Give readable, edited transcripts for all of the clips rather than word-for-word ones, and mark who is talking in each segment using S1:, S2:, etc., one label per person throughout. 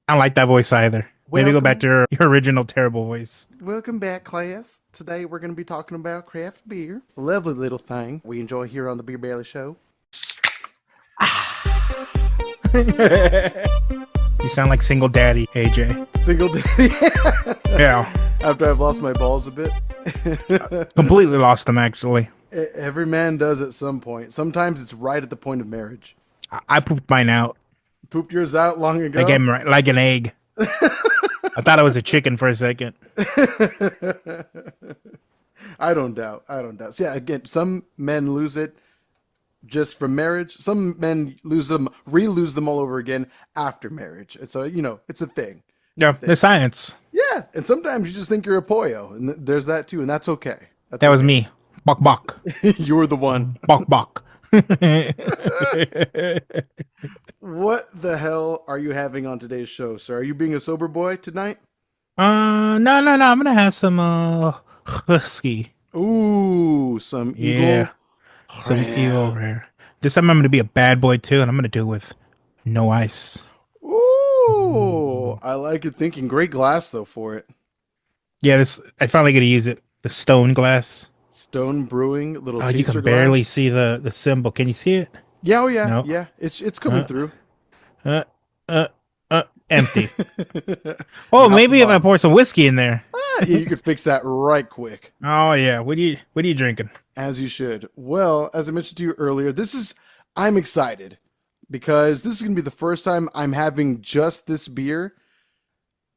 S1: I don't like that voice either. Maybe go back
S2: Welcome,
S1: to your original terrible voice.
S2: welcome back, class. Today we're going to be talking about craft beer. A lovely little thing we enjoy here on the Beer Belly Show.
S1: You sound like single daddy, AJ.
S2: Single day
S1: Yeah,
S2: after I've lost my balls a bit.
S1: completely lost them actually.
S2: Every man does at some point. Sometimes it's right at the point of marriage.
S1: I pooped mine out
S2: Pooped yours out long
S1: like,
S2: ago.
S1: like an egg. I thought it was a chicken for a second.
S2: I don't doubt. I don't doubt. So yeah, again, some men lose it just from marriage. Some men lose them, re-lose them all over again after marriage. It's a, it's a thing.
S1: Yeah, the science.
S2: Yeah, and sometimes you just think you're a pollo, and there's that too, and that's okay. That's
S1: That was
S2: okay.
S1: me. Bok bok.
S2: You're the one.
S1: Bok bok.
S2: What the hell are you having on today's show, sir? Are you being a sober boy tonight?
S1: No. I'm gonna have some whiskey.
S2: Ooh, some
S1: Yeah,
S2: Eagle
S1: some Eagle
S2: Rare.
S1: Rare. This time I'm gonna be a bad boy too, and I'm gonna do it with no ice.
S2: Ooh, I like it thinking. Great glass though for it.
S1: Yeah, this I finally get to use it. The stone glass.
S2: Stone Brewing, little
S1: Oh, you
S2: taster
S1: can barely
S2: glass.
S1: see the symbol. Can you see it?
S2: Yeah, oh yeah,
S1: No.
S2: yeah. It's coming
S1: Uh,
S2: through.
S1: uh, uh, Empty. Oh,
S2: Mouth and
S1: maybe if I
S2: bottom.
S1: pour some whiskey in there.
S2: Yeah, you could fix that right quick.
S1: Oh yeah. What are you drinking?
S2: As you should. Well, as I mentioned to you earlier, I'm excited because this is going to be the first time I'm having just this beer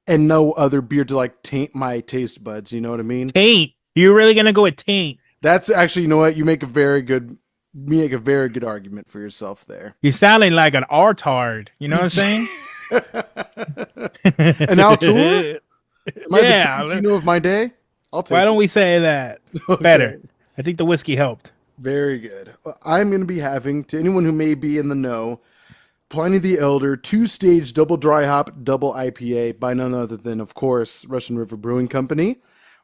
S2: and no other beer to like taint my taste buds. You know what I mean?
S1: Taint. You're really gonna go with taint?
S2: That's actually, you know what? You make a very good argument for yourself there.
S1: You're sounding like an artard. You know what I'm saying?
S2: An Altour? Am I the
S1: Yeah.
S2: Tarantino of my day? I'll
S1: Why
S2: take
S1: don't
S2: it.
S1: we say that?
S2: Okay.
S1: Better. I think the whiskey helped.
S2: Very good. Well, I'm going to be having, to anyone who may be in the know, Pliny the Elder, two-stage double dry hop double IPA by none other than, of course, Russian River Brewing Company.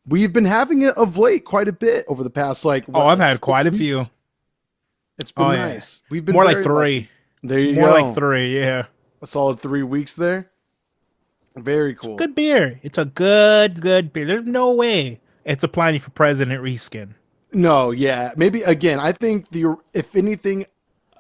S2: We've been having it of late quite a bit over the past,
S1: Oh, I've
S2: like
S1: had quite a
S2: 6
S1: few.
S2: weeks? It's been
S1: Oh yeah.
S2: nice. We've been
S1: More like
S2: very
S1: three.
S2: lucky. There you
S1: More like
S2: go.
S1: three. Yeah.
S2: A solid 3 weeks there. Very cool.
S1: Good beer. It's a good beer. There's no way it's a Pliny for President reskin.
S2: No, yeah. Maybe, again, I think if anything,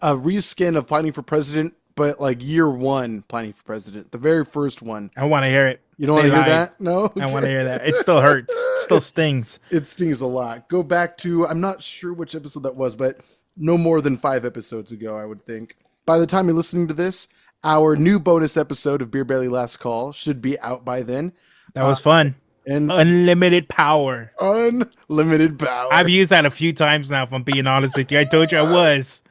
S2: a reskin of Planning for President, but like year one Planning for President, the very first one.
S1: I want to hear it.
S2: You don't want
S1: They
S2: to hear
S1: lied.
S2: that? No?
S1: I want to
S2: Okay.
S1: hear that. It still hurts. It still stings.
S2: It stings a lot. Go back to, I'm not sure which episode that was, but no more than 5 episodes ago, I would think. By the time you're listening to this, our new bonus episode of Beer Belly Last Call should be out by then.
S1: That was fun.
S2: And
S1: Unlimited power.
S2: unlimited
S1: I've
S2: power.
S1: used that a few times now, if I'm being honest with you. I told you I was,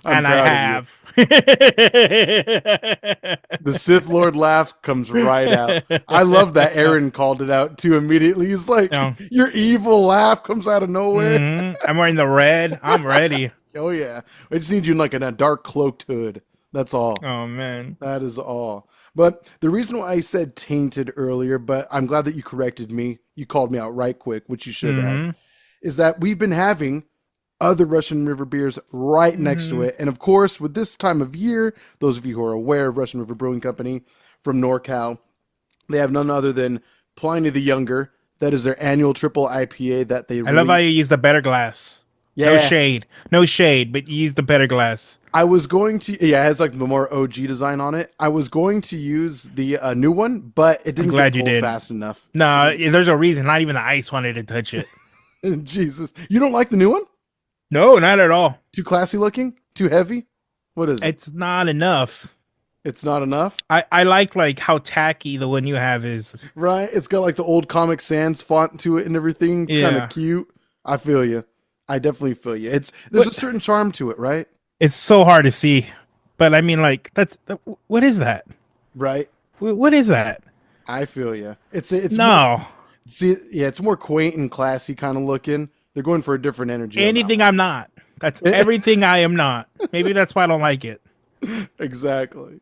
S2: I'm
S1: and I
S2: proud of you.
S1: have.
S2: The Sith Lord laugh comes right out. I love that Aaron called it out too immediately. He's like,
S1: No.
S2: your evil laugh comes out of nowhere.
S1: I'm wearing the red. I'm ready.
S2: Oh, yeah. I just need you in like in a dark cloaked hood. That's all.
S1: Oh man.
S2: That is all. But the reason why I said tainted earlier, but I'm glad that you corrected me, you called me out right quick, which you should have, is that we've been having other Russian River beers right next to it. And of course, with this time of year, those of you who are aware of Russian River Brewing Company from NorCal, they have none other than Pliny the Younger. That is their annual triple IPA that they
S1: I love how
S2: release.
S1: you use the better glass. No
S2: Yeah,
S1: shade. No shade, but you use the better glass.
S2: I was going to, yeah, it has like the more OG design on it. I was going to use the new one, but it
S1: I'm
S2: didn't get
S1: glad you
S2: cold
S1: did.
S2: fast enough.
S1: No, there's a reason. Not even the ice wanted to touch it.
S2: Jesus. You don't like the new one?
S1: No, not at all.
S2: Too classy looking? Too heavy? What is it?
S1: It's not enough.
S2: It's not enough?
S1: I like how tacky the one you have is.
S2: Right? It's got like the old Comic Sans font to it and everything. It's kind
S1: Yeah.
S2: of cute. I feel you. I definitely feel you. There's a
S1: What?
S2: certain charm to it, right?
S1: It's so hard to see. But I mean, like, what is that?
S2: Right?
S1: What is that?
S2: I feel you. It's more,
S1: No.
S2: see, yeah, it's more quaint and classy kind of looking. They're going for a different energy on that
S1: Anything I'm not. That's
S2: one.
S1: everything I am not. Maybe that's why I don't like it.
S2: Exactly.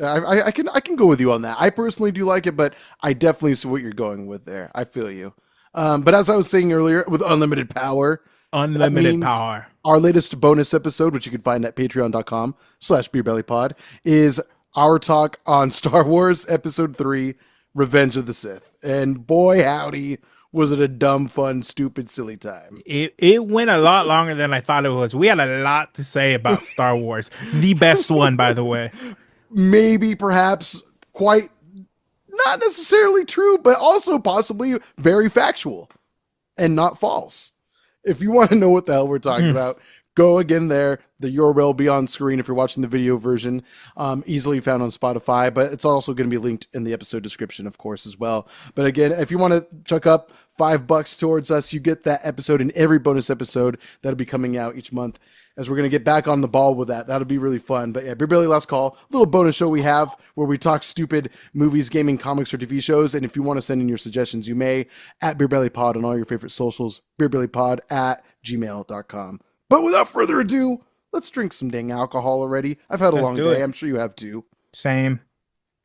S2: I can go with you on that. I personally do like it, but I definitely see what you're going with there. I feel you. But as I was saying earlier, with unlimited power, that
S1: Unlimited
S2: means
S1: power.
S2: our latest bonus episode, which you can find at patreon.com/beerbellypod, is our talk on Star Wars Episode 3, Revenge of the Sith. And boy, howdy, was it a dumb, fun, stupid, silly time.
S1: It went a lot longer than I thought it was. We had a lot to say about Star Wars. The best one, by the way.
S2: Maybe, perhaps, quite not necessarily true, but also possibly very factual and not false. If you want to know what the hell we're talking about, go again there. The URL will be on screen if you're watching the video version, easily found on Spotify, but it's also going to be linked in the episode description, of course, as well. But again, if you want to chuck up $5 towards us, you get that episode and every bonus episode that'll be coming out each month, as we're going to get back on the ball with that. That'll be really fun. But yeah, Beer Belly Last Call, a little bonus show we have where we talk stupid movies, gaming, comics, or TV shows. And if you want to send in your suggestions, you may at BeerBellyPod on all your favorite socials, BeerBellyPod at gmail.com. But without further ado, let's drink some dang alcohol already. I've had a long day. I'm sure you have too.
S1: Same.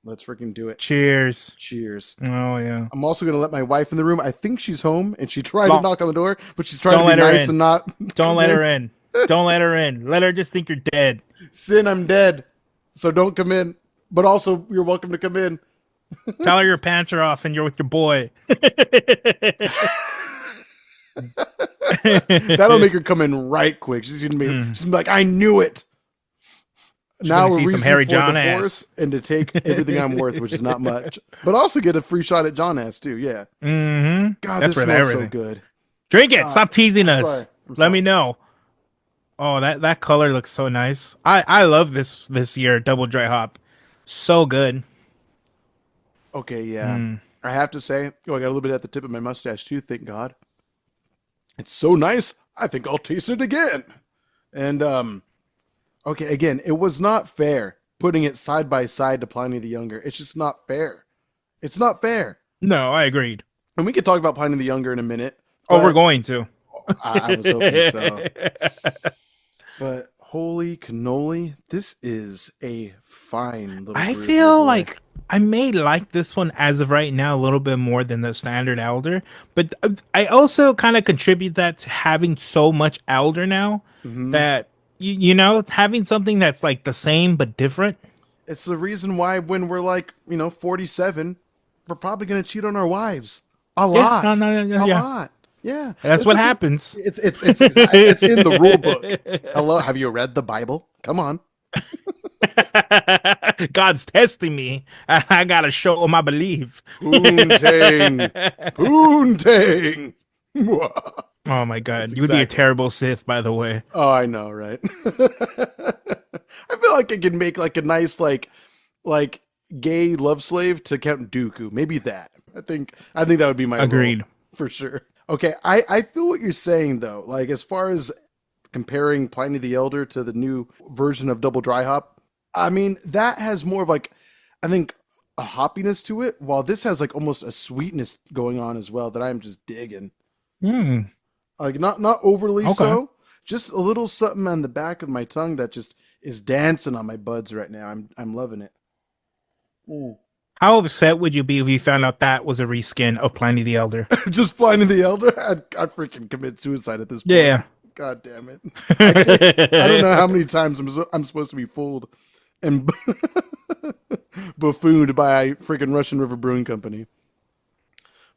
S2: Let's freaking do it.
S1: Cheers.
S2: Cheers.
S1: Oh, yeah.
S2: I'm also going to let my wife in the room. I think she's home, and she tried to knock on the door, but she's trying
S1: Don't
S2: to be
S1: let her
S2: nice
S1: in.
S2: and not...
S1: Don't let her in. Don't let her in. Let her just think you're dead.
S2: Sin, I'm dead. So don't come in. But also, you're welcome to come in.
S1: Tell her your pants are off and you're with your boy.
S2: That'll make her come in right quick. She's gonna be like, I knew it. Now we're
S1: some Harry John
S2: divorce and to take everything I'm worth, which is not much, but also get a free shot at John ass too. Yeah.
S1: Mm-hmm.
S2: God,
S1: That's
S2: this smells so good.
S1: Drink it. Stop teasing us.
S2: Sorry.
S1: Let me know. Oh, that color looks so nice. I love this year double dry hop. So good.
S2: Okay, yeah. I have to say, I got a little bit at the tip of my mustache too. Thank God. It's so nice. I think I'll taste it again. And okay, again, it was not fair putting it side by side to Pliny the Younger. It's just not fair. It's not fair.
S1: No, I agreed.
S2: And we could talk about Pliny the Younger in a minute.
S1: Oh, we're going to.
S2: I was hoping so. But holy cannoli, this is a fine little
S1: I
S2: brew,
S1: feel
S2: boy.
S1: like I may like this one as of right now a little bit more than the standard elder, but I also kind of contribute that to having so much elder now that you know, having something that's like the same but different.
S2: It's the reason why when we're like, 47, we're probably going to cheat on our wives. A lot.
S1: A
S2: lot. Yeah.
S1: That's what happens.
S2: It's in the rule book. Hello, have you read the Bible? Come on.
S1: God's testing me. I gotta show him I believe.
S2: Poontang. Poontang.
S1: Oh my God. You would be a terrible Sith, by the way.
S2: Oh, I know, right? I feel like I could make like a nice like gay love slave to Count Dooku. Maybe that. I think that would be my
S1: Agreed.
S2: role, for sure. Okay, I feel what you're saying though. Like as far as comparing Pliny the Elder to the new version of Double Dry Hop, I mean that has more of like, I think, a hoppiness to it, while this has like almost a sweetness going on as well that I'm just digging. Like not overly so, just a little something on the back of my tongue that just is dancing on my buds right now. I'm loving it.
S1: How upset would you be if you found out that was a reskin of Pliny the Elder?
S2: Just Pliny the Elder, I'd freaking commit suicide at this point.
S1: Yeah.
S2: God damn it! I don't know how many times I'm supposed to be fooled and buffooned by a freaking Russian River Brewing Company.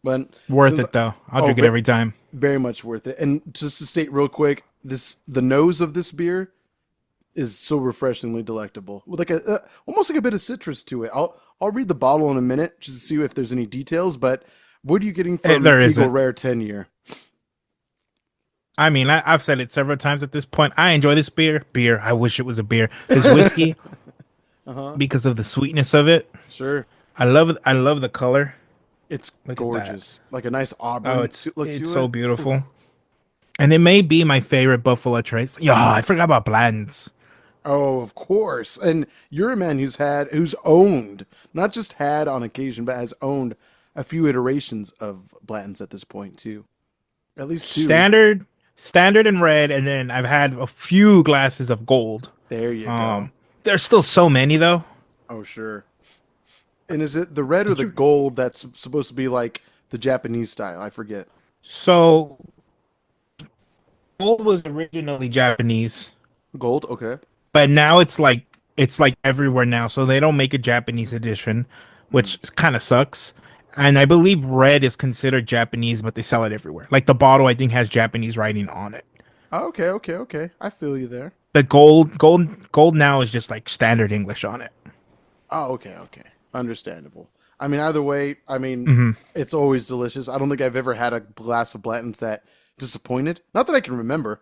S2: But
S1: worth it though. I'll drink it every time.
S2: Very much worth it. And just to state real quick, the nose of this beer is so refreshingly delectable, with like almost like a bit of citrus to it. I'll read the bottle in a minute just to see if there's any details. But what are you getting from Eagle Rare 10-year?
S1: I mean, I've said it several times at this point. I enjoy this beer. I wish it was a beer. This whiskey, because of the sweetness of it.
S2: Sure.
S1: I love it. I love the color.
S2: It's gorgeous. Like a nice auburn.
S1: Oh, it's so beautiful. And it may be my favorite Buffalo Trace. Yeah, I forgot about Blanton's.
S2: Oh, of course. And you're a man who's owned, not just had on occasion, but has owned a few iterations of Blanton's at this point too. At least two.
S1: Standard and red, and then I've had a few glasses of gold.
S2: There you go.
S1: There's still so many though.
S2: Oh, sure. And is it the red or the gold that's supposed to be like the Japanese style? I forget.
S1: So gold was originally Japanese.
S2: Gold, okay.
S1: But now it's like It's like everywhere now, so they don't make a Japanese edition,
S2: Mm.
S1: which kind of sucks. And I believe red is considered Japanese, but they sell it everywhere. Like the bottle, I think has Japanese writing on it.
S2: Oh, okay, okay, okay. I feel you there.
S1: The gold now is just like standard English on it.
S2: Oh, okay, okay. Understandable. I mean, either way, I mean,
S1: Hmm.
S2: it's always delicious. I don't think I've ever had a glass of Blanton's that disappointed. Not that I can remember.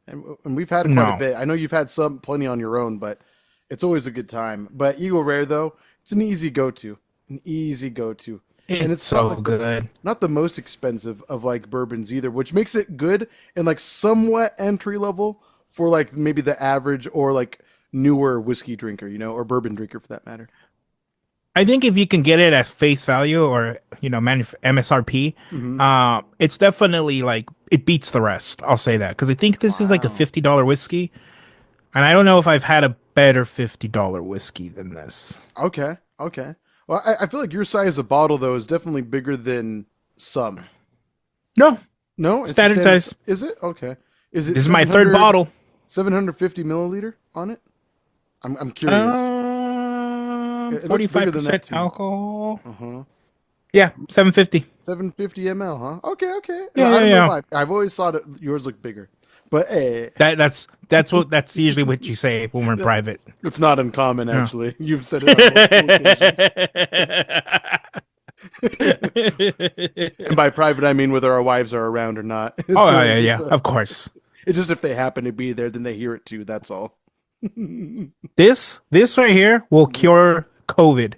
S2: And we've had quite a
S1: No,
S2: bit. I know you've had some plenty on your own, but it's always a good time. But Eagle Rare though, it's an easy go-to. An easy go-to. And
S1: it's
S2: it's not
S1: so
S2: like
S1: good.
S2: not the most expensive of like bourbons either, which makes it good and like somewhat entry level for like maybe the average or like newer whiskey drinker, or bourbon drinker for that matter.
S1: I think if you can get it as face value or MSRP,
S2: Hmm.
S1: it's definitely like it beats the rest. I'll say that because I think this is like a
S2: Wow.
S1: $50 whiskey, and I don't know if I've had a better $50 whiskey than this.
S2: Okay. Okay. Well, I feel like your size of bottle though is definitely bigger than some.
S1: No,
S2: No, it's the
S1: standard
S2: standard.
S1: size.
S2: Is it? Okay. Is it
S1: This is my third bottle.
S2: 750 milliliter on it? I'm curious. It looks bigger than that
S1: 45%
S2: too.
S1: alcohol.
S2: Uh-huh.
S1: Yeah, 750.
S2: 750 ml, huh? Okay, okay.
S1: Yeah,
S2: I
S1: yeah,
S2: don't know
S1: yeah.
S2: why. I've always thought yours looked bigger. But hey,
S1: That's usually what you say when we're in private.
S2: it's not uncommon
S1: Yeah.
S2: actually. You've said it on multiple occasions. And by private I mean whether our wives are around or not.
S1: Oh
S2: It's
S1: yeah,
S2: really
S1: yeah,
S2: just
S1: yeah. Of course.
S2: it's just if they happen to be there, then they hear it too. That's all.
S1: This right here will cure COVID.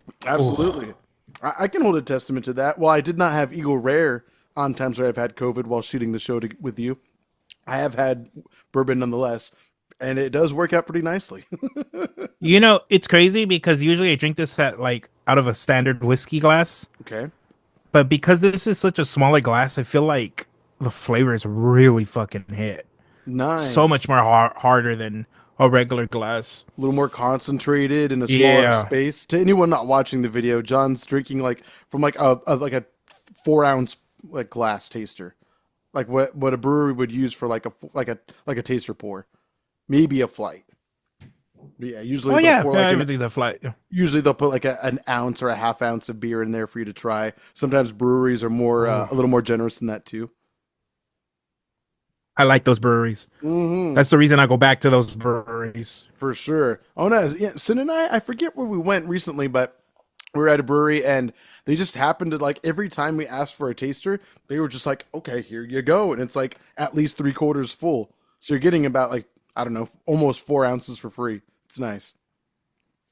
S1: Oh,
S2: Absolutely. I can hold a testament to that. While I did not have Eagle Rare on times where I've had COVID while shooting the show with you, I have had bourbon nonetheless, and it does work out pretty nicely.
S1: it's crazy because usually I drink this at like out of a standard whiskey glass,
S2: Okay.
S1: but because this is such a smaller glass, I feel like the flavors really fucking hit. So
S2: Nice.
S1: much more harder than a regular glass.
S2: A little more concentrated in a smaller
S1: Yeah.
S2: space. To anyone not watching the video, John's drinking like from like a 4 ounce like glass taster, like what a brewery would use for like a taster pour, maybe a flight. But yeah,
S1: Oh yeah, yeah, everything the flight.
S2: usually they'll put like an ounce or a half ounce of beer in there for you to try. Sometimes breweries are more
S1: Oh,
S2: a little more generous than that too.
S1: I like those breweries.
S2: Hmm.
S1: That's the reason I go back to those breweries.
S2: For sure. Oh no, yeah, Sin and I forget where we went recently, but we were at a brewery and they just happened to like every time we asked for a taster, they were just like, okay, here you go. And it's like at least 3/4 full. So you're getting about like, I don't know, almost 4 ounces for free. It's nice.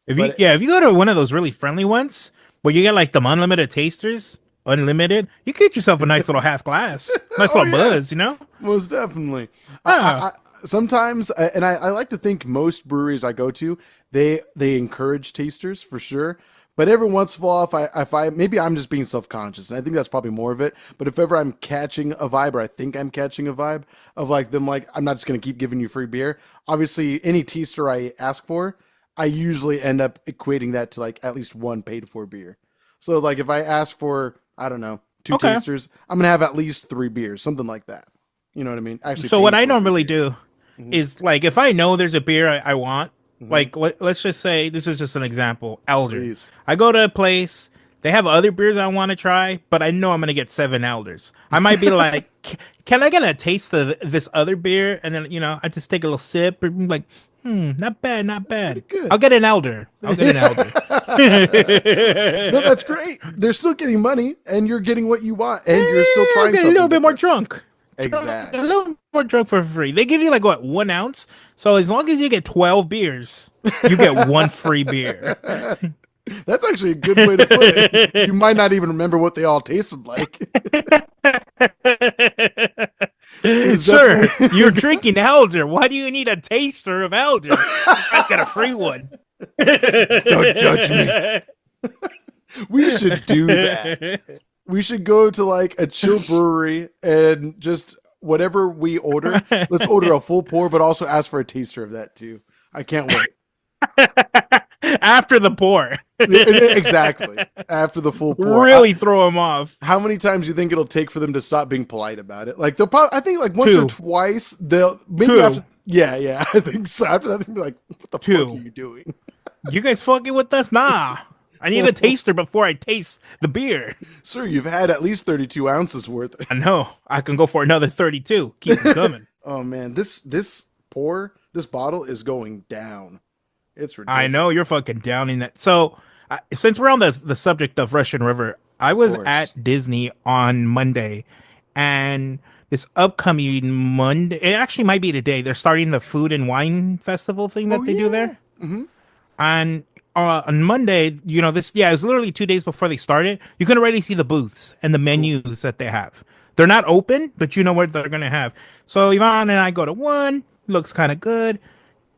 S2: But
S1: If you go to one of those really friendly ones where you get like the unlimited tasters, unlimited, you get yourself a nice little half glass, nice
S2: oh
S1: little
S2: yeah,
S1: buzz, you know?
S2: most definitely.
S1: Ah,
S2: Sometimes, and I like to think most breweries I go to, they encourage tasters for sure. But every once in a while, if I maybe I'm just being self conscious, and I think that's probably more of it. But if ever I'm catching a vibe, or I think I'm catching a vibe of like them, like I'm not just gonna keep giving you free beer. Obviously, any taster I ask for, I usually end up equating that to like at least one paid for beer. So like if I ask for, I don't know, two
S1: okay.
S2: tasters, I'm gonna have at least three beers, something like that. You know what I mean? Actually
S1: So
S2: pay
S1: what I
S2: for three
S1: normally
S2: beers.
S1: do
S2: Hmm.
S1: is like if I know there's a beer I want,
S2: Hmm.
S1: like let's just say this is just an example, Elder.
S2: Please.
S1: I go to a place, they have other beers I want to try, but I know I'm gonna get seven Elders. I might be like, can I get a taste of this other beer? And then I just take a little sip and be like, not bad, not
S2: That's pretty
S1: bad.
S2: good.
S1: I'll get an Elder. I'll get an Elder.
S2: No, that's great. They're still getting money, and you're getting what you want, and you're still
S1: I'll
S2: trying
S1: get a little
S2: something
S1: bit more
S2: different.
S1: drunk. A
S2: Exactly.
S1: little more drunk for free. They give you like what 1 ounce. So as long as you get 12 beers, you get one free beer.
S2: That's actually a good way to put it. You might not even remember what they all tasted like. It's
S1: Sir, you're
S2: definitely.
S1: drinking Elder. Why do you need a taster of Elder? I got a free one.
S2: Don't judge me. We should do that. We should go to like a chill brewery and just whatever we order, let's order a full pour, but also ask for a taster of that too. I can't wait.
S1: After the pour.
S2: Exactly. After the full pour.
S1: Really throw them off.
S2: How many times do you think it'll take for them to stop being polite about it? Like they'll probably, I think like once or
S1: Two.
S2: twice they'll maybe
S1: Two.
S2: after, yeah, I think so. After that they'll be like, what the fuck are
S1: Two.
S2: you doing?
S1: You guys fucking with us? Nah. I need a taster before I taste the beer.
S2: Sir, you've had at least 32 ounces worth.
S1: I know. I can go for another 32. Keep them coming.
S2: Oh man, this bottle is going down. It's
S1: I
S2: ridiculous.
S1: know you're fucking downing that. So, since we're on the subject of Russian River, I was
S2: Course.
S1: at Disney on Monday, and this upcoming Monday, it actually might be today. They're starting the food and wine festival thing
S2: Oh
S1: that they do
S2: yeah.
S1: there, and on Monday, it's literally 2 days before they start it. You can already see the booths and the
S2: Cool.
S1: menus that they have. They're not open, but you know what they're gonna have. So Yvonne and I go to one, looks kind of good.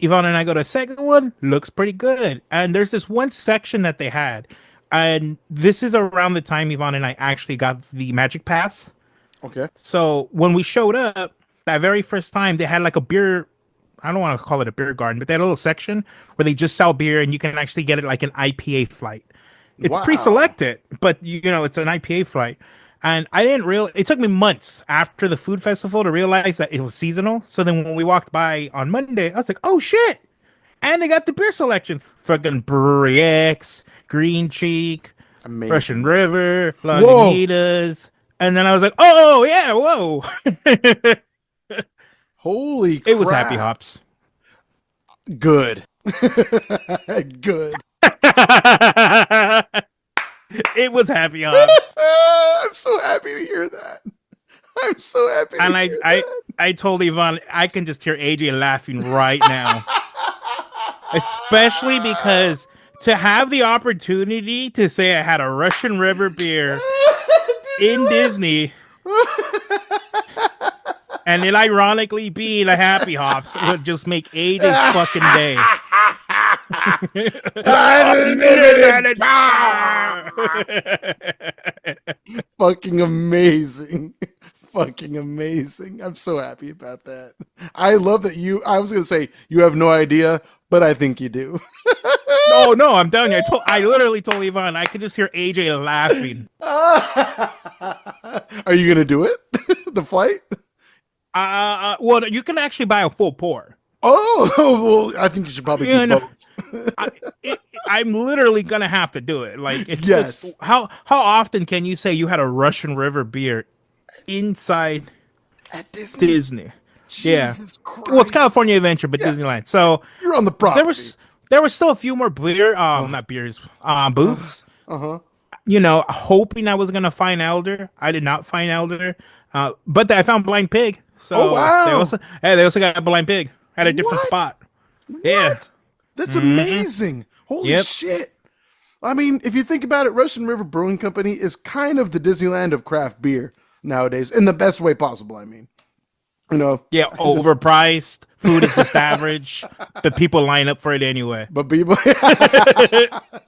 S1: Yvonne and I go to a second one, looks pretty good. And there's this one section that they had. And this is around the time Yvonne and I actually got the Magic Pass.
S2: Okay.
S1: So when we showed up, that very first time, they had like a beer. I don't want to call it a beer garden, but they had a little section where they just sell beer and you can actually get it like an IPA flight. It's
S2: Wow.
S1: pre-selected, but it's an IPA flight. And I didn't real. It took me months after the food festival to realize that it was seasonal. So then when we walked by on Monday, I was like, "Oh shit!" And they got the beer selections: fucking Brewery X, Green Cheek, Russian
S2: Amazing.
S1: River,
S2: Whoa.
S1: Lagunitas. And then I was like, "Oh yeah, whoa!"
S2: Holy
S1: It was Happy
S2: crap.
S1: Hops.
S2: Good. Good.
S1: It was Happy Hops.
S2: I'm so happy to hear that. I'm so happy to
S1: And I,
S2: hear
S1: I, I told Yvonne, I can just hear AJ laughing right now, especially
S2: that.
S1: because to have the opportunity to say I had a Russian River beer in Disney and it ironically being a Happy Hops would just make AJ's fucking day.
S2: Unlimited
S1: Unlimited
S2: power.
S1: power.
S2: Fucking amazing. Fucking amazing. I'm so happy about that. I love that I was going to say you have no idea, but I think you do.
S1: No, no, I'm telling you. I literally told Yvonne. I could just hear AJ laughing.
S2: Are you going to do it? The flight?
S1: Well, you can actually buy a full pour.
S2: Oh, well, I think you should probably do
S1: You know,
S2: both.
S1: I, I'm literally gonna have to do it. Like it's just
S2: Yes.
S1: how often can you say you had a Russian River beer inside
S2: At Disney?
S1: Disney? Yeah.
S2: Jesus
S1: Well, it's
S2: Christ.
S1: California Adventure, but
S2: Yeah,
S1: Disneyland. So
S2: you're on the
S1: there
S2: property.
S1: was there were still a few more beer,
S2: Uh
S1: not beers,
S2: huh.
S1: booths.
S2: Uh huh.
S1: Hoping I was gonna find Elder. I did not find Elder, but I found Blind Pig.
S2: Oh
S1: So
S2: wow.
S1: they also got a Blind Pig at a different
S2: What?
S1: spot. Yeah.
S2: What? That's
S1: Mm-hmm.
S2: amazing. Holy
S1: Yep.
S2: shit. I mean, if you think about it, Russian River Brewing Company is kind of the Disneyland of craft beer nowadays, in the best way possible. I mean,
S1: Yeah.
S2: I just,
S1: Overpriced. Food is just average, but people line up for it anyway.
S2: but people,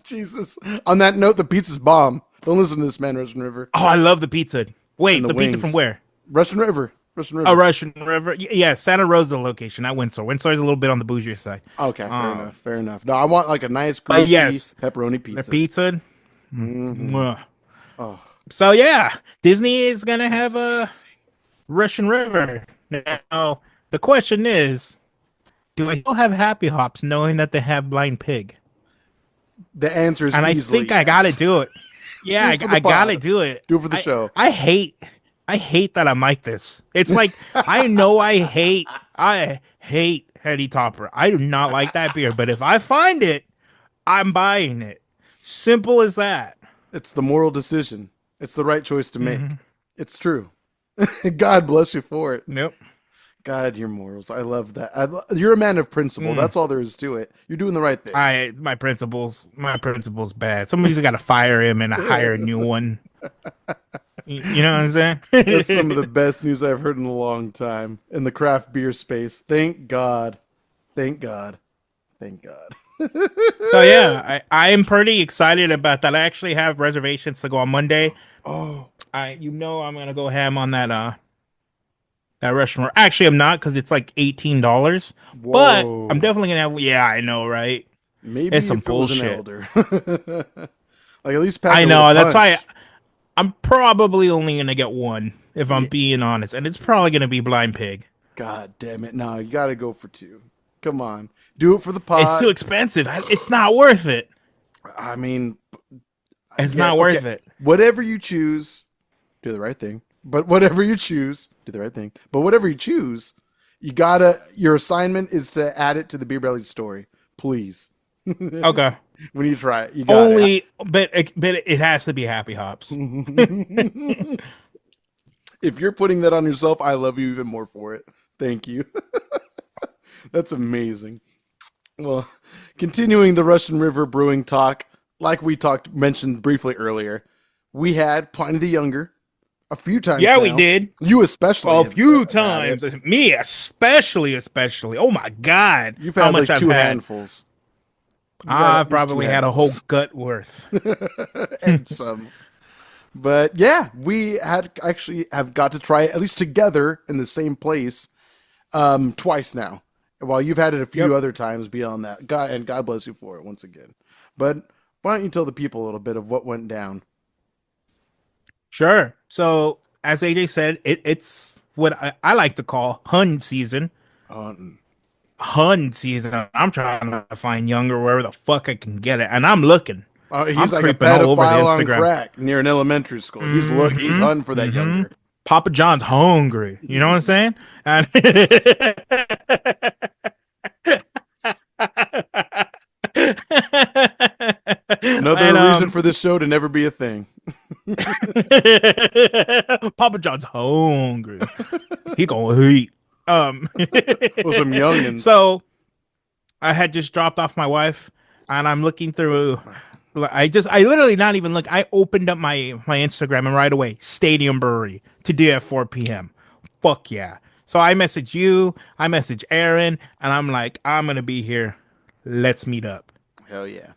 S2: Jesus. On that note, the pizza's bomb. Don't listen to this man, Russian River.
S1: Oh, I love the pizza.
S2: And
S1: Wait,
S2: the
S1: the pizza from
S2: wings.
S1: where?
S2: Russian River. Russian
S1: Oh,
S2: River.
S1: Russian River. Yeah, Santa Rosa location, not Windsor. Windsor is a little bit on the bougier side.
S2: Okay, fair
S1: Um,
S2: enough. Fair enough. No, I want like a nice,
S1: but
S2: greasy
S1: yes,
S2: pepperoni
S1: their
S2: pizza.
S1: pizza.
S2: Mm-hmm.
S1: Mwah.
S2: Oh,
S1: So yeah, Disney is gonna
S2: that's
S1: have a
S2: amazing.
S1: Russian River. Now the question is, do I still have Happy Hops knowing that they have Blind Pig?
S2: The answer is
S1: And I
S2: easily
S1: think I gotta
S2: yes.
S1: do it. Yeah,
S2: Do it
S1: I,
S2: for the
S1: I gotta
S2: pod.
S1: do it.
S2: Do it for the
S1: I
S2: show.
S1: I hate I hate that I'm like this. It's like I know I hate Heady Topper. I do not like that beer, but if I find it, I'm buying it. Simple as that.
S2: It's the moral decision. It's the right choice to make.
S1: Hmm.
S2: It's true. God bless you for it.
S1: Nope.
S2: God, your morals. I love that. You're a man of principle.
S1: Mm.
S2: That's all there is to it. You're doing the right thing.
S1: My principles bad. Somebody's got to fire him and hire a new one. You know what I'm
S2: That's some of
S1: saying?
S2: the best news I've heard in a long time in the craft beer space. Thank God. Thank God. Thank God.
S1: So yeah, I am pretty excited about that. I actually have reservations to go on Monday.
S2: Oh,
S1: I'm gonna go ham on that restaurant. Actually, I'm not because it's like $18. But I'm
S2: whoa.
S1: definitely gonna have. Yeah, I know, right? It's
S2: Maybe
S1: some
S2: if it was an
S1: bullshit.
S2: elder, like at least pack
S1: I
S2: a little
S1: know. That's why
S2: punch.
S1: I'm probably only gonna get one if I'm
S2: Yeah.
S1: being honest, and it's probably gonna be blind pig.
S2: God damn it! No, you got to go for two. Come on, do it for the
S1: It's too
S2: pod.
S1: expensive. It's not worth it.
S2: I mean, I
S1: It's
S2: get
S1: not
S2: okay.
S1: worth it.
S2: Whatever you choose, do the right thing. But whatever you choose, do the right thing. But whatever you choose, you gotta. Your assignment is to add it to the Beer Belly story, please.
S1: Okay.
S2: When you try it, you got it.
S1: Only, but it has to be happy hops.
S2: If you're putting that on yourself, I love you even more for it. Thank you. That's amazing. Well, continuing the Russian River Brewing talk, like we mentioned briefly earlier, we had Pliny the Younger a few times
S1: Yeah, we
S2: now.
S1: did.
S2: You especially
S1: A
S2: have
S1: few
S2: had it.
S1: times. Me especially. Oh my god,
S2: You've
S1: how
S2: had
S1: much
S2: like
S1: I've
S2: two
S1: had.
S2: handfuls. You've had
S1: I've
S2: at least two
S1: probably had a whole
S2: handfuls
S1: gut worth.
S2: and some. But yeah, we had actually have got to try it at least together in the same place twice now. While you've had it a few
S1: Yep.
S2: other times beyond that. God bless you for it once again. But why don't you tell the people a little bit of what went down?
S1: Sure. So as AJ said, it's what I like to call Hun season.
S2: Um,
S1: Hun season. I'm trying to find Younger wherever the fuck I can get it, and I'm looking. I'm
S2: he's like a
S1: creeping all over the
S2: pedophile on
S1: Instagram.
S2: crack near an elementary school. He's
S1: Mm-hmm.
S2: hunting for that
S1: Mm-hmm.
S2: Younger.
S1: Papa John's hungry. You know what I'm saying? And
S2: Another
S1: and
S2: reason for this show to never be a thing.
S1: Papa John's hungry. He gonna eat. Um
S2: Well, some youngins.
S1: so I had just dropped off my wife and I'm looking through I literally not even look. I opened up my Instagram and right away, Stadium Brewery to do at 4 p.m. Fuck yeah. So I message you, I message Aaron, and I'm like, I'm gonna be here. Let's meet up.
S2: Hell yeah.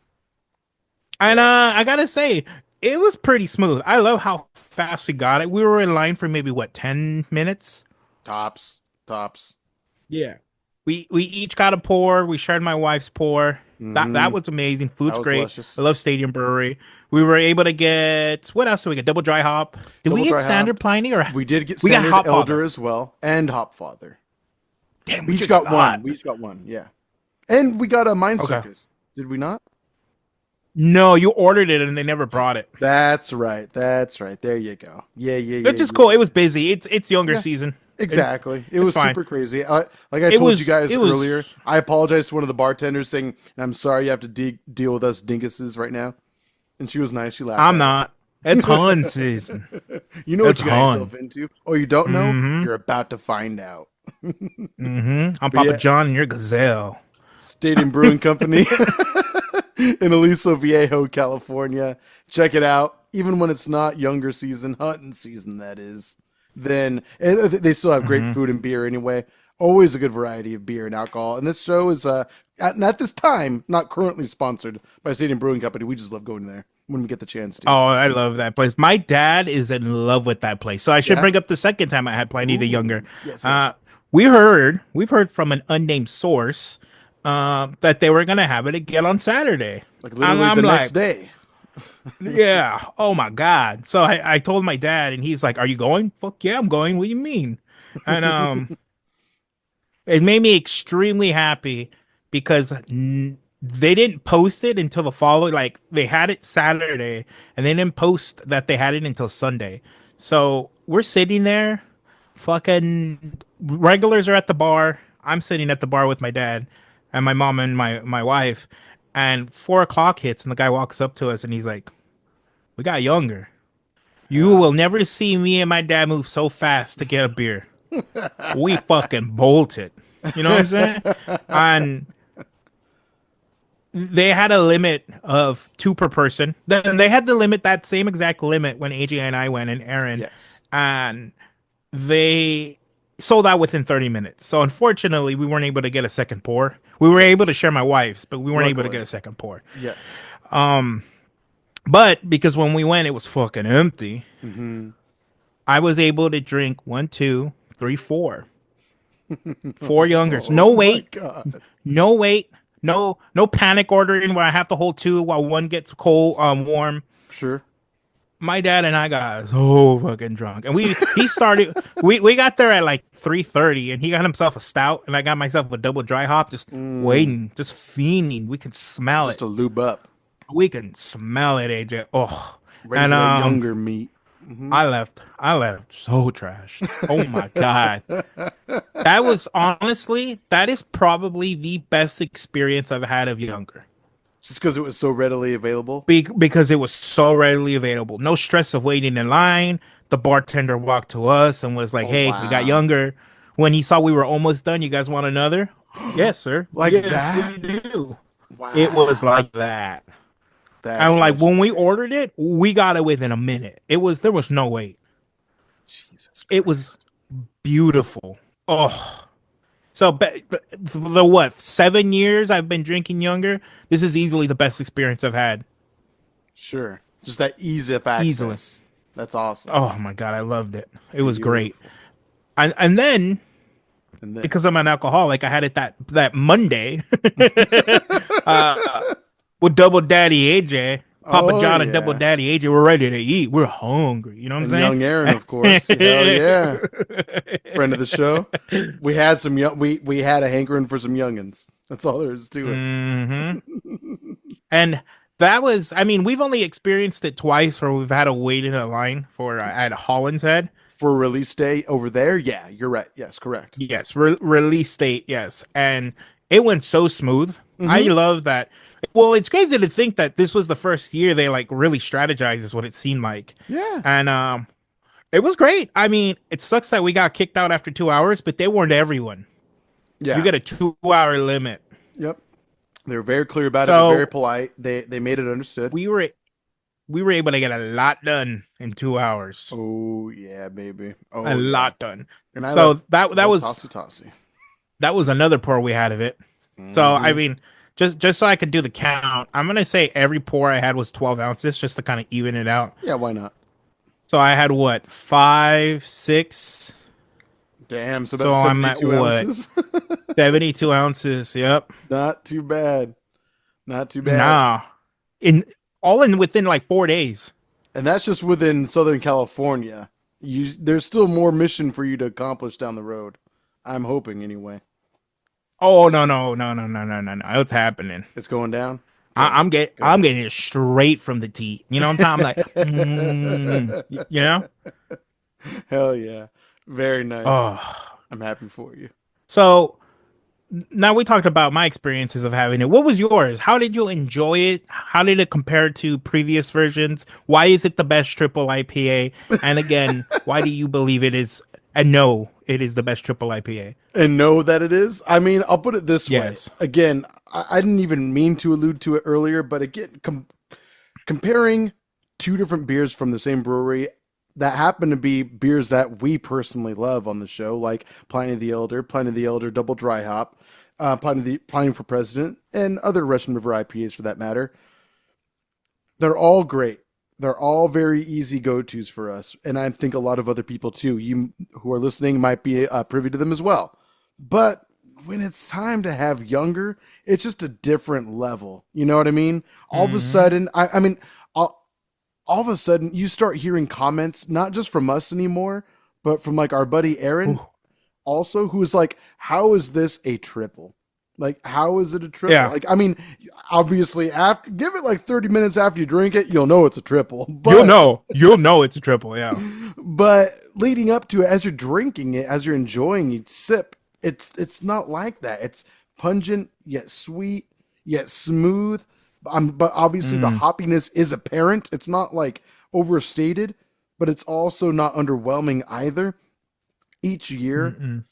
S1: And
S2: Yeah.
S1: I gotta say, it was pretty smooth. I love how fast we got it. We were in line for maybe what, 10 minutes?
S2: Tops. Tops.
S1: Yeah. We each got a pour. We shared my wife's pour. That
S2: Mm-hmm.
S1: was amazing.
S2: That
S1: Food's
S2: was
S1: great. I
S2: luscious.
S1: love Stadium Brewery. We were able to get what else did we get? Double dry hop. Did we
S2: Double
S1: get
S2: dry
S1: standard
S2: hopped.
S1: Pliny or
S2: We did get
S1: we got
S2: standard
S1: Hop
S2: elder
S1: Father?
S2: as well and hop father.
S1: Damn,
S2: We
S1: we
S2: each
S1: did a
S2: got one.
S1: lot.
S2: We each got one. Yeah. And we got a mine
S1: Okay.
S2: circus. Did we not?
S1: No, you ordered it and they never brought it.
S2: That's right. That's right. There you go. Yeah, yeah, yeah,
S1: It's just
S2: yeah.
S1: cool. It was busy. It's younger
S2: Yeah,
S1: season.
S2: exactly. It
S1: It's
S2: was
S1: fine.
S2: super crazy. Like I told you guys
S1: It
S2: earlier,
S1: was
S2: I apologized to one of the bartenders saying, I'm sorry you have to deal with us dinguses right now. And she was nice. She laughed
S1: I'm
S2: at
S1: not. It's Hun season.
S2: it. You know what
S1: It's
S2: you got
S1: Hun.
S2: yourself into? Oh, you don't know?
S1: Mm-hmm.
S2: You're about to find out.
S1: Mm-hmm. I'm
S2: But
S1: Papa
S2: yeah,
S1: John and you're Gazelle.
S2: Stadium Brewing Company in Aliso Viejo, California. Check it out. Even when it's not younger season, hunting season, that is, then they still have great
S1: Mm-hmm.
S2: food and beer anyway. Always a good variety of beer and alcohol. And this show is, at this time, not currently sponsored by Stadium Brewing Company. We just love going there when we get the chance to.
S1: Oh, I love that place. My dad is in love with that place. So I should
S2: Yeah.
S1: bring up the second time I had Pliny the Younger.
S2: Ooh, yes,
S1: Uh,
S2: yes.
S1: we've heard from an unnamed source that they were gonna have it again on Saturday.
S2: Like
S1: And
S2: literally the
S1: I'm
S2: next
S1: like,
S2: day.
S1: yeah, oh my god. So I told my dad, and he's like, "Are you going?" Fuck yeah, I'm going. What do you mean? And it made me extremely happy because they didn't post it until the following. Like they had it Saturday, and they didn't post that they had it until Sunday. So we're sitting there, fucking regulars are at the bar. I'm sitting at the bar with my dad and my mom and my wife. And 4 o'clock hits, and the guy walks up to us, and he's like, "We got Younger. You
S2: Yeah.
S1: will never see me and my dad move so fast to get a beer. We fucking bolted." You know what I'm saying? And they had a limit of two per person. Then they had to limit that same exact limit when AJ and I went and Aaron,
S2: Yes.
S1: and they sold out within 30 minutes. So unfortunately, we weren't able to get a second pour. We were able to
S2: Yes.
S1: share my wife's, but we weren't able to get
S2: Luckily.
S1: a second pour.
S2: Yes.
S1: But because when we went, it was fucking empty.
S2: Mm-hmm.
S1: I was able to drink one, two, three, four. Four youngers.
S2: Oh
S1: No
S2: my
S1: wait.
S2: God.
S1: No wait. no panic ordering where I have to hold two while one gets cold, warm.
S2: Sure.
S1: My dad and I got so fucking drunk, and he started. We got there at like 3:30, and he got himself a stout, and I got myself a double dry hop, just
S2: Mm,
S1: waiting, just fiending. We can smell
S2: just
S1: it.
S2: to lube up,
S1: We can smell it, AJ. Oh,
S2: ready
S1: and
S2: for that younger meat.
S1: I left so trashed. Oh my god, that was honestly that is probably the best experience I've had of younger.
S2: Just because it was so readily available.
S1: Because it was so readily available. No stress of waiting in line. The bartender walked to us and was like,
S2: Oh
S1: "Hey, we got
S2: wow,
S1: younger." When he saw we were almost done, you guys want another? Yes, sir.
S2: like
S1: Yes,
S2: that.
S1: we do. It was
S2: Wow,
S1: like that. And
S2: that's
S1: like when we
S2: legendary.
S1: ordered it, we got it within a minute. There was no wait.
S2: Jesus
S1: It was
S2: Christ.
S1: beautiful. Oh, so the what 7 years I've been drinking younger. This is easily the best experience I've had.
S2: Sure, just that ease of
S1: Easily.
S2: access. That's awesome.
S1: Oh my god, I loved it. It was great.
S2: Beautiful.
S1: And then
S2: And then,
S1: because I'm an alcoholic, I had it that Monday with Double Daddy AJ, Papa
S2: oh
S1: John and Double
S2: yeah,
S1: Daddy AJ. We're ready to eat. We're hungry. You know what
S2: and
S1: I'm
S2: young Aaron, of
S1: saying?
S2: course. Hell yeah, friend of the show. We had some young. We had a hankering for some youngins. That's all there is to it.
S1: hmm And that was, I mean, we've only experienced it twice where we've had to wait in a line for at Holland's Head.
S2: For release day over there, yeah, you're right. Yes, correct.
S1: Yes, release date, yes. And it went so smooth. I
S2: Mm-hmm.
S1: love that. Well, it's crazy to think that this was the first year they like really strategized is what it seemed like.
S2: Yeah,
S1: And it was great. I mean, it sucks that we got kicked out after 2 hours, but they warned everyone. You
S2: yeah,
S1: get a 2 hour limit.
S2: yep. They were very clear about it. They're very
S1: So
S2: polite. They made it understood.
S1: we were we were able to get a lot done in 2 hours.
S2: Oh yeah, baby.
S1: A
S2: Oh yeah.
S1: lot done.
S2: And I
S1: So
S2: left
S1: that
S2: left
S1: was
S2: Tossy Tossy.
S1: another pour we had of it. So I
S2: Mm-hmm.
S1: mean, just so I could do the count, I'm gonna say every pour I had was 12 ounces, just to kind of even it out.
S2: Yeah, why not?
S1: So I had what, five, six.
S2: Damn, so
S1: So
S2: about
S1: I'm at
S2: 72
S1: what,
S2: ounces.
S1: 72 ounces. Yep.
S2: Not too bad. Not too bad.
S1: Nah, in all in within like 4 days.
S2: And that's just within Southern California. There's still more mission for you to accomplish down the road. I'm hoping anyway.
S1: Oh no! It's happening.
S2: It's going down. Good.
S1: I'm
S2: Good.
S1: getting it straight from the tea. You know what I'm talking? You know.
S2: Hell yeah. Very nice.
S1: Oh,
S2: I'm happy for you.
S1: so now we talked about my experiences of having it. What was yours? How did you enjoy it? How did it compare to previous versions? Why is it the best triple IPA? And again, why do you believe it is? And no, it is the best triple IPA.
S2: And know that it is. I mean, I'll put it this way.
S1: Yes.
S2: Again, I didn't even mean to allude to it earlier, but again, comparing two different beers from the same brewery that happen to be beers that we personally love on the show, like Pliny the Elder Double Dry Hop, Pliny for President, and other Russian River IPAs for that matter. They're all great. They're all very easy go-tos for us, and I think a lot of other people too. You who are listening might be privy to them as well. But when it's time to have younger, it's just a different level. You know what I mean? All of a
S1: Hmm.
S2: sudden, I mean, all of a sudden, you start hearing comments not just from us anymore, but from like our buddy Aaron, also, who's like, "How is this a triple? Like, how is it a triple?
S1: Yeah.
S2: Like, I mean, obviously, after give it like 30 minutes after you drink it, you'll know it's a triple.
S1: You'll know. You'll know it's a triple. Yeah.
S2: But leading up to it, as you're drinking it, as you're enjoying each sip, it's not like that. It's pungent yet sweet yet smooth. But obviously the
S1: Mm.
S2: hoppiness is apparent. It's not like overstated, but it's also not underwhelming either. Each year,
S1: Mm-mm.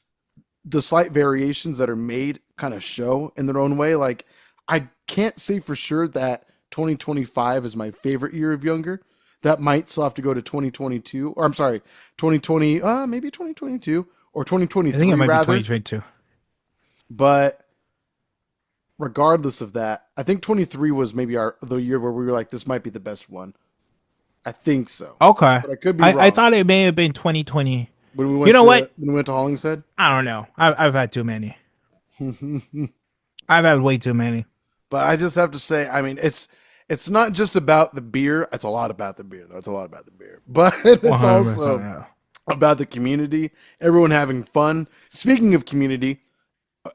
S2: the slight variations that are made kind of show in their own way. Like, I can't say for sure that 2025 is my favorite year of younger. That might still have to go to 2022, or I'm sorry, 2020, maybe 2022 or
S1: I think it
S2: 2023
S1: might be
S2: rather.
S1: 2022.
S2: But regardless of that, I think 23 was maybe the year where we were like, this might be the best one. I think so,
S1: Okay.
S2: but I could be
S1: I
S2: wrong.
S1: thought it may have been 2020.
S2: When we
S1: You
S2: went
S1: know
S2: to
S1: what?
S2: when we went to Hollingshead,
S1: I don't know. I've had too many. I've had way too many.
S2: But I just have to say, I mean, it's not just about the beer. It's a lot about the beer, though. It's a lot about the beer, but it's
S1: 100%.
S2: also
S1: Yeah.
S2: about the community, everyone having fun. Speaking of community,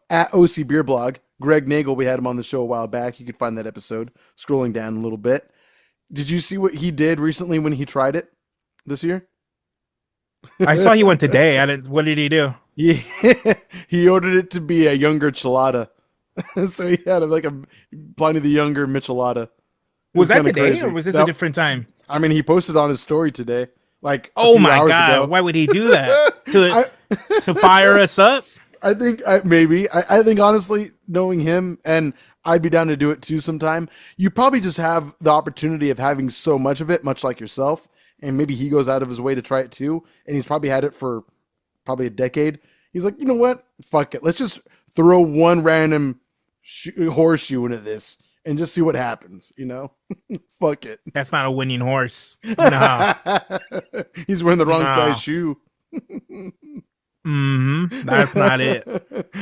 S2: at OC Beer Blog, Greg Nagel, we had him on the show a while back. You could find that episode scrolling down a little bit. Did you see what he did recently when he tried it this year?
S1: I saw he went today. I didn't. What did he do?
S2: Yeah, he ordered it to be a younger chelada. So he had like a Pliny the Younger michelada.
S1: Was that
S2: kinda
S1: today
S2: crazy.
S1: or was this a different time?
S2: I mean, he posted on his story today, like a
S1: Oh
S2: few
S1: my
S2: hours
S1: god!
S2: ago.
S1: Why would he do that
S2: I,
S1: to fire us up?
S2: I think maybe. I think honestly, knowing him, and I'd be down to do it too sometime. You probably just have the opportunity of having so much of it, much like yourself, and maybe he goes out of his way to try it too, and he's probably had it for probably a decade. He's like, you know what? Fuck it. Let's just throw one random horseshoe into this and just see what happens. You know, fuck it.
S1: That's not a winning horse. No.
S2: He's wearing the wrong
S1: No.
S2: size shoe.
S1: That's not it.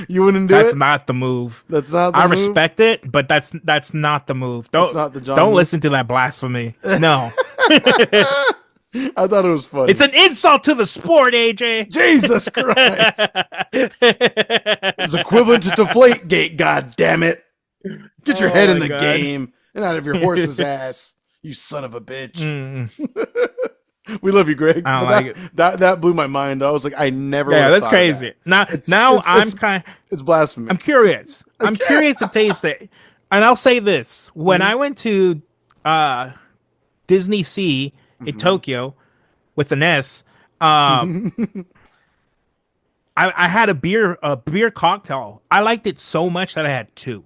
S2: You wouldn't do
S1: That's
S2: it.
S1: not the move.
S2: That's not. The
S1: I
S2: move?
S1: respect it, but that's not the move.
S2: That's not the John
S1: don't
S2: move?
S1: listen to that blasphemy. No.
S2: I thought it was funny.
S1: It's an insult to the sport, AJ.
S2: Jesus Christ. It's equivalent to Deflategate, god damn it. Get your
S1: Oh
S2: head in
S1: my
S2: the
S1: God.
S2: game and out of your horse's ass, you son of a bitch.
S1: Mm.
S2: We love you, Greg.
S1: I don't
S2: But
S1: like it.
S2: that blew my mind. I was like, I never
S1: Yeah,
S2: would've
S1: that's
S2: thought of
S1: crazy.
S2: that.
S1: Now I'm
S2: it's,
S1: kind.
S2: it's blasphemy.
S1: I'm curious. I'm curious to taste it. And I'll say this: when I went to Disney Sea in Tokyo with an S, I had a beer cocktail. I liked it so much that I had two.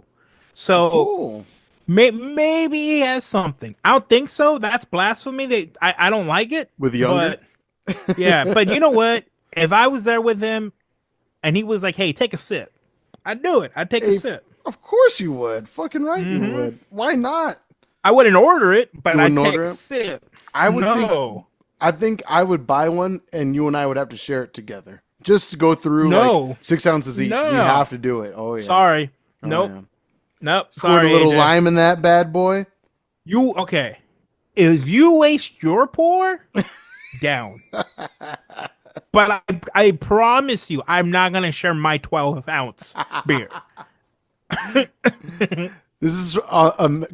S1: So
S2: Cool.
S1: maybe he has something. I don't think so. That's blasphemy. I don't like it.
S2: With Younger?
S1: But, yeah, but you know what? If I was there with him and he was like, "Hey, take a sip," I'd do it. I'd take a
S2: Hey,
S1: sip.
S2: Of course you would. Fucking right
S1: Mm-hmm.
S2: you would. Why not?
S1: I wouldn't order it, but
S2: You
S1: I'd
S2: wouldn't
S1: take
S2: order
S1: a
S2: it?
S1: sip.
S2: I would
S1: No.
S2: I think I would buy one and you and I would have to share it together. Just to go through
S1: No.
S2: like 6 ounces each.
S1: No.
S2: We have to do it. Oh yeah.
S1: Sorry.
S2: Oh,
S1: Nope.
S2: yeah.
S1: Nope.
S2: Squirt
S1: Sorry.
S2: a little
S1: AJ.
S2: lime in that bad boy.
S1: You okay? If you waste your pour, down. But I promise you, I'm not gonna share my 12-ounce beer.
S2: This is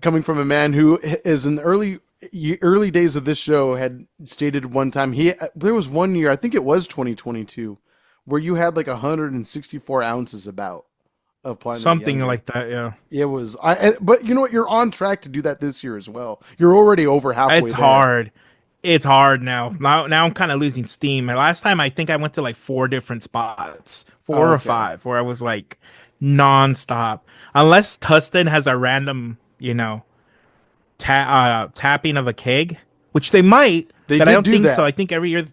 S2: coming from a man who is in the early days of this show had stated one time there was one year, I think it was 2022, where you had like 164 ounces about of Pliny the
S1: Something
S2: Younger.
S1: like that. Yeah.
S2: It was, but you know what? You're on track to do that this year as well. You're already over halfway.
S1: It's
S2: there.
S1: hard. It's hard now. Now I'm kind of losing steam. And last time I think I went to like 4 different spots, 4 or
S2: Okay.
S1: 5, where I was like nonstop. Unless Tustin has a random, tapping of a keg, which they might.
S2: They
S1: but I
S2: did
S1: don't
S2: do
S1: think
S2: that.
S1: so. I think every year.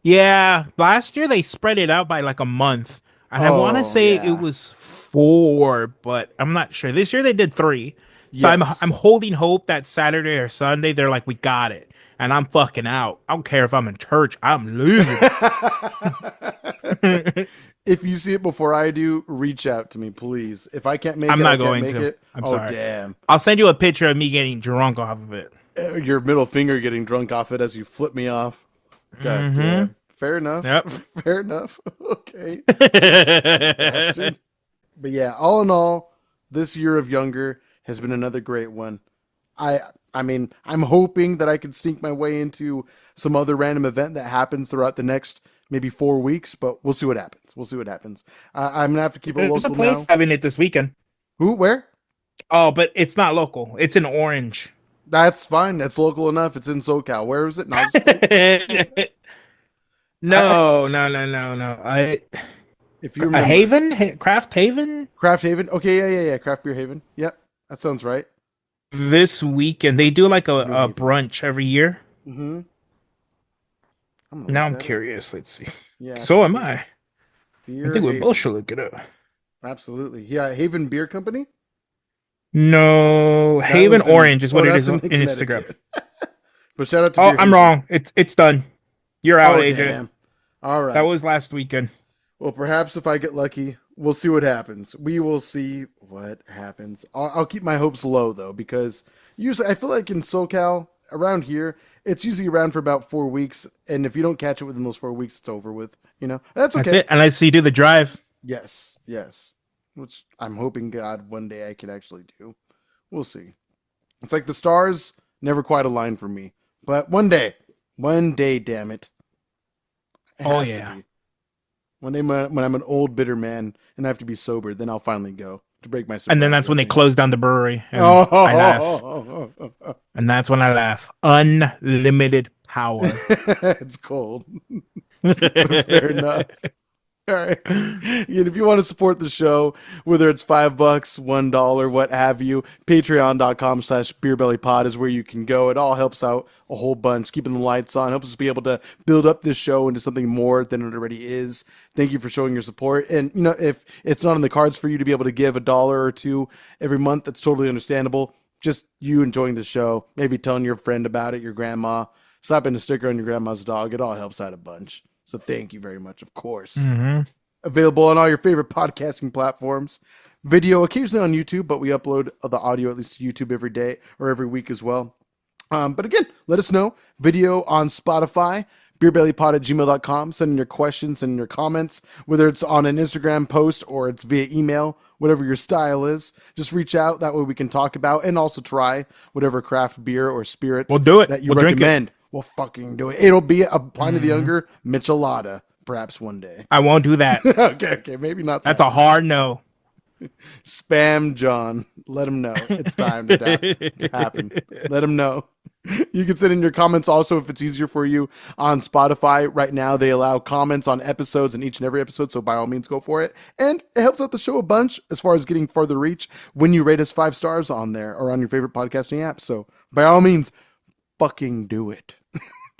S1: Yeah, last year they spread it out by like a month, and I want to
S2: Oh,
S1: say
S2: yeah.
S1: it was 4, but I'm not sure. This year they did 3. So
S2: Yes.
S1: I'm holding hope that Saturday or Sunday they're like, we got it. And I'm fucking out. I don't care if I'm in church. I'm leaving.
S2: If you see it before I do, reach out to me, please. If I can't make
S1: I'm
S2: it,
S1: not
S2: I can't
S1: going
S2: make
S1: to.
S2: it.
S1: I'm
S2: oh,
S1: sorry.
S2: damn.
S1: I'll send you a picture of me getting drunk off of it.
S2: Your middle finger getting drunk off it as you flip me off. God damn. Fair enough.
S1: Yep.
S2: Fair enough. Okay. Bastard. But yeah, all in all, this year of Younger has been another great one. I mean, I'm hoping that I can sneak my way into some other random event that happens throughout the next maybe 4 weeks, but we'll see what happens. We'll see what happens. I'm gonna have to keep it
S1: There's a
S2: local
S1: place
S2: now.
S1: having it this weekend.
S2: Who? Where?
S1: Oh, but it's not local. It's in Orange.
S2: That's fine. That's local enough. It's in SoCal. Where is it? No, I'm just kidding.
S1: No.
S2: If you
S1: A
S2: remember.
S1: Haven? Craft Haven?
S2: Craft Haven. Okay, yeah. Craft Beer Haven. Yep, that sounds right.
S1: This weekend. They do like a
S2: Haven.
S1: brunch every year.
S2: Mm-hmm.
S1: Now I'm curious. Let's see.
S2: Yeah.
S1: So am I.
S2: Beer
S1: I think we
S2: Haven.
S1: both should look it up.
S2: Absolutely. Yeah, Haven Beer Company.
S1: No,
S2: That
S1: Haven
S2: was in-
S1: Orange is what
S2: oh,
S1: it
S2: that's
S1: is on
S2: in
S1: Instagram.
S2: Connecticut. But shout out to
S1: Oh,
S2: Beer
S1: I'm
S2: Haven.
S1: wrong. It's done. You're out,
S2: Oh,
S1: AJ.
S2: damn. All right.
S1: That was last weekend.
S2: Well, perhaps if I get lucky, We'll see what happens. We will see what happens. I'll keep my hopes low though, because usually I feel like in SoCal around here, it's usually around for about 4 weeks, and if you don't catch it within those 4 weeks, it's over with. That's okay.
S1: That's it. Unless you do the drive.
S2: Yes, yes. Which I'm hoping God one day I can actually do. We'll see. It's like the stars never quite align for me, but one day, damn it. It has to be. One day when I'm an old bitter man and I have to be sober, then I'll finally go to break my sobriety.
S1: And then that's when they close down the brewery. And
S2: I
S1: laugh. And that's when I laugh. Unlimited power.
S2: It's cold. Fair enough. All right. If you want to support the show, whether it's $5, $1, what have you, patreon.com/BeerBellyPod is where you can go. It all helps out a whole bunch, keeping the lights on, helps us be able to build up this show into something more than it already is. Thank you for showing your support. And, if it's not in the cards for you to be able to give $1 or $2 every month, that's totally understandable. Just you enjoying the show, maybe telling your friend about it, your grandma, slapping a sticker on your grandma's dog. It all helps out a bunch. So thank you very much, of course.
S1: Mm-hmm.
S2: Available on all your favorite podcasting platforms. Video occasionally on YouTube, but we upload the audio at least to YouTube every day or every week as well. But again, let us know. Video on Spotify, beerbellypod@gmail.com. Send in your questions and your comments, whether it's on an Instagram post or it's via email, whatever your style is. Just reach out. That way we can talk about and also try whatever craft beer or spirits
S1: we'll do it.
S2: that you
S1: we'll
S2: recommend. We'll fucking do it. It'll be a Pliny the Younger Michelada, perhaps one day.
S1: I won't do that.
S2: Okay, maybe not.
S1: That's a hard no.
S2: Spam John. Let him know it's time to happen. Let him know. You can send in your comments also if it's easier for you on Spotify. Right now, they allow comments on episodes in each and every episode, so by all means, go for it. And it helps out the show a bunch as far as getting further reach when you rate us 5 stars on there or on your favorite podcasting app. So by all means, fucking do it.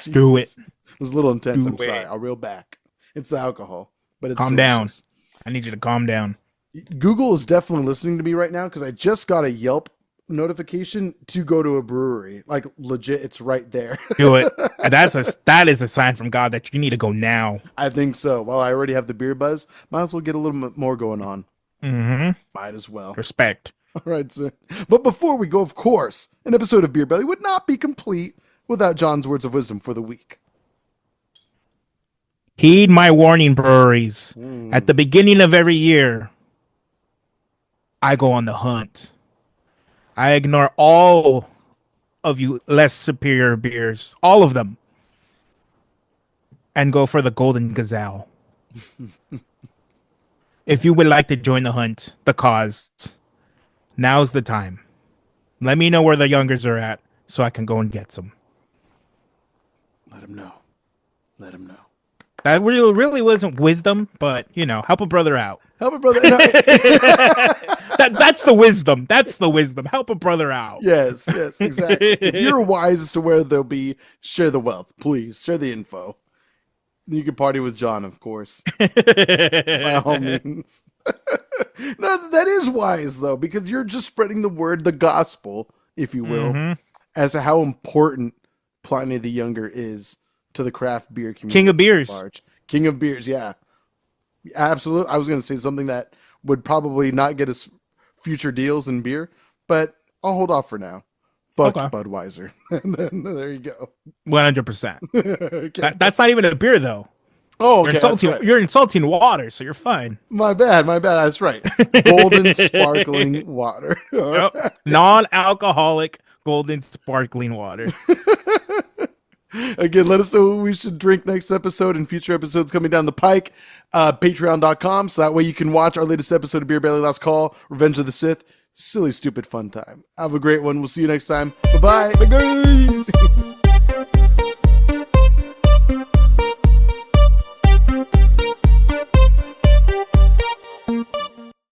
S1: Do it.
S2: It was a little intense.
S1: Do
S2: I'm sorry. I'll reel back. It's the alcohol, but it's
S1: calm
S2: delicious.
S1: down. I need you to calm down.
S2: Google is definitely listening to me right now because I just got a Yelp notification to go to a brewery. Like legit, it's right there.
S1: Do it. That is a sign from God that you need to go now.
S2: I think so. Well, I already have the beer buzz. Might as well get a little bit more going on.
S1: Mm-hmm.
S2: Might as well.
S1: Respect.
S2: All right, sir. But before we go, of course, an episode of Beer Belly would not be complete without John's words of wisdom for the week.
S1: Heed my warning, breweries. At the beginning of every year, I go on the hunt. I ignore all of you less superior beers, all of them, and go for the golden gazelle. If you would like to join the hunt, the cause, now's the time. Let me know where the youngers are at so I can go and get some.
S2: Let him know. Let him know.
S1: That really wasn't wisdom, but, help a brother out.
S2: Help a brother.
S1: That's the wisdom. That's the wisdom. Help a brother out.
S2: Yes, exactly. If you're wise as to where they'll be, share the wealth, please. Share the info. You can party with John, of course. By all means. No, that is wise, though, because you're just spreading the word, the gospel, if you will, as to how important Pliny the Younger is to the craft beer community.
S1: King of beers.
S2: Large. King of beers, yeah. Absolutely. I was going to say something that would probably not get us future deals in beer, but I'll hold off for now. Fuck Budweiser. There you go.
S1: 100%.
S2: Okay.
S1: That's not even a beer, though.
S2: Oh, okay.
S1: You're insulting water, so you're fine.
S2: My bad. That's right. Golden sparkling water.
S1: Yep. Non-alcoholic golden sparkling water.
S2: Again, let us know what we should drink next episode and future episodes coming down the pike. Patreon.com, so that way you can watch our latest episode of Beer Belly Last Call, Revenge of the Sith. Silly, stupid, fun time. Have a great one. We'll see you next time. Bye-bye.
S1: Bye, guys.